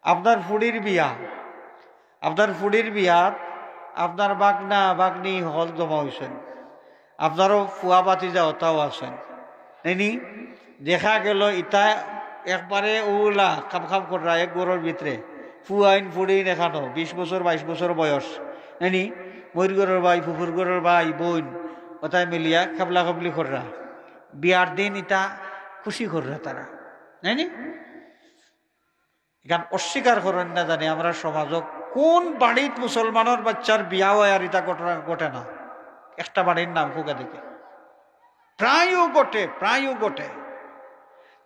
আপনার ফুড়ির বিয়া, আপনার ফুড়ির বিয়াত আপনার বাগনা বাগনি হল জমা হয়েছেন, আপনারও ফুয়া বাতি যাওয়াটাও আছেন নাইনি। দেখা গেল ইটা একবারে ওলা খাম খাম করা এক গরুর ভিতরে ফুয়াইন ফুড়িন এখানো 20 বছর 22 বছর বয়স নাইনি। ময়ূর গরুর ভাই, ফুফুর গরুর ভাই, বোন ওটাই মিলিয়া খাবলা খাবলি কররা বিয়ার দিন ইটা খুশি কররা তারা নাইনি। এখান অস্বীকার করেন না জানি আমরা সমাজক কোন বাড়িত মুসলমানের বাচ্চার বিয়া হয় আর ইটা ঘটনা ঘটে না। একটা বাড়ির নাম ফুকা দিকে প্রায়ও ঘটে, প্রায়ও ঘটে।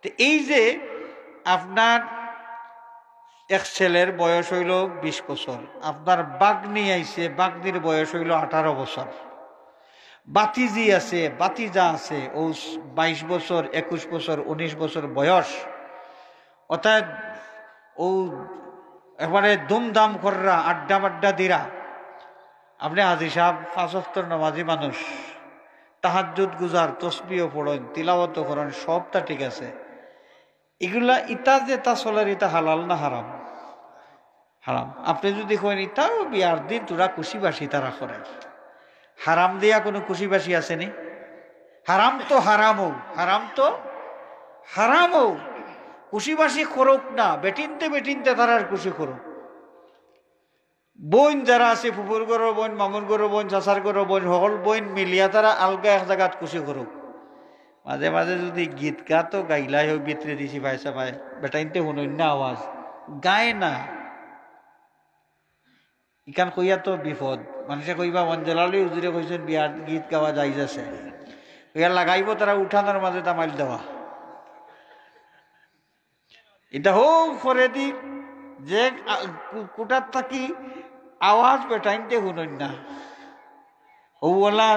তো এই যে আপনার এক ছেলের বয়স হইল 20 বছর, আপনার বাগনি আইছে, বাগনির বয়স হইল 18 বছর, বাতিজি আছে, বাতিজা আছে ও 22 বছর 21 বছর 19 বছর বয়স, অর্থাৎ ও এবারে দুমদাম কররা আড্ডা বাড্ডা দিরা। আপনি হাজি সাহেব 5 ওয়াক্ত নামাজি মানুষ, তাহাজ্জুদ গুজার, তসবিও পড়েন, তিলাওয়াত করেন, সবটা ঠিক আছে। এগুলা ইটা যে তা চলার ইটা হালাল না হারাম? হারাম। আপনি যদি কইন ইটাও বিয়ার দিন তোরা খুশিবাসী তারা করে, হারাম দিয়া কোনো খুশিবাসী আসেনি? হারাম তো হারামও, হারাম তো হারামও। খুশিবাসী করুক না, বেটিনতে বেটিনতে তারার খুশি করুক। বোন যারা আছে, ফুফুর গরো বোন, মামুর গরো বোন, চাচার গরো বোন, সকল বোন মিলিয়া তারা আলগা এক জায়গাত খুশি করুক। মাঝে মাঝে যদি গীত গাতো গাইলাই হোক ভিতরে দিছি ভাইসা ভাই বেটাইনতে শুনুন না আওয়াজ গায় না, ইকান কইয়া তো বিপদ। মানুষে কইবা মঞ্জলালি হুজুরে কইছেন বিয়ার গীত গাওয়া যাই যাচ্ছে, কইয়া লাগাইব তারা উঠানোর মাঝে তামাইল দেওয়া। এটা হোক করে দি যে কুটার থাকি আওয়াজ বেটাইনতে শুনুন না, ওলা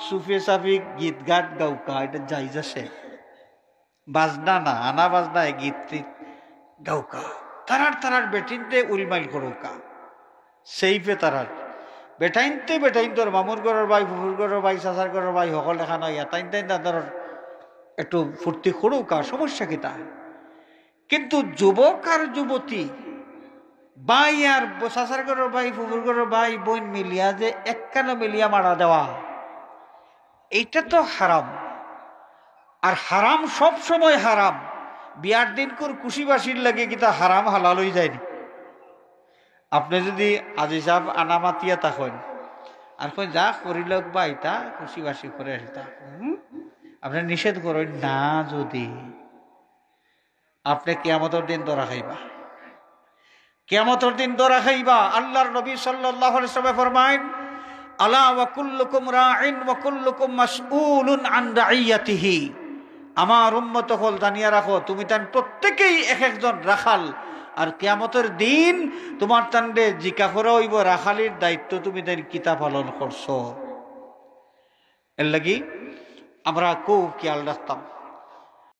সুফে সাফি গীত গাত গাউকা এটা যাই যাচ্ছে, বাজনা না, আনা বাজনা গীত গাউকা তারার তারার বেটিনতে উলমাইল করুকা সেইফে তারার বেটাইনতে বেটাইন তোর মামুর ঘরের ভাই, ফুফুর ঘরের ভাই, চাচার ঘরের ভাই সকল দেখা নয় তাইন তাইন তাদের একটু ফুর্তি করুকা, সমস্যা কিতা। কিন্তু যুবক আর যুবতী ভাই আর চাচার ঘরের ভাই, ফুফুর ঘরের ভাই বোন মিলিয়া যে একখানা মিলিয়া মারা দেওয়া, এইটা তো হারাম। আর হারাম সব সময় হারাম। বিয়ার দিন কোর খুশিবাসীর লাগে কিতা হারাম হালাল হয়ে যায়নি। আপনি যদি আজি সাহেব আনামাতিয়া থাকেন আর কই যা করিল বা এটা খুশিবাসী করে আসতা, আপনি নিষেধ করেন না। যদি আপনি কিয়ামতের দিন ধরা খাইবা, কিয়ামতের দিন ধরা খাইবা। আল্লাহর নবী সাল্লাল্লাহু আলাইহি ওয়াসাল্লাম ফরমায়েন, আলা ওয়া কুল্লুকুম রাঈন ওয়া কুল্লুকুম মাসউলুন আন রাইয়াতিহি। আমার উম্মত হল জানিয়া রাখো, তুমি তান প্রত্যেকেই এক একজন রাখাল, আর কিয়ামতের দিন তোমার তান্ডে জিকা করা হইব রাখালির দায়িত্ব তুমি তাই কিতা পালন করছো। এর লাগি আমরা খুব খেয়াল রাখতাম।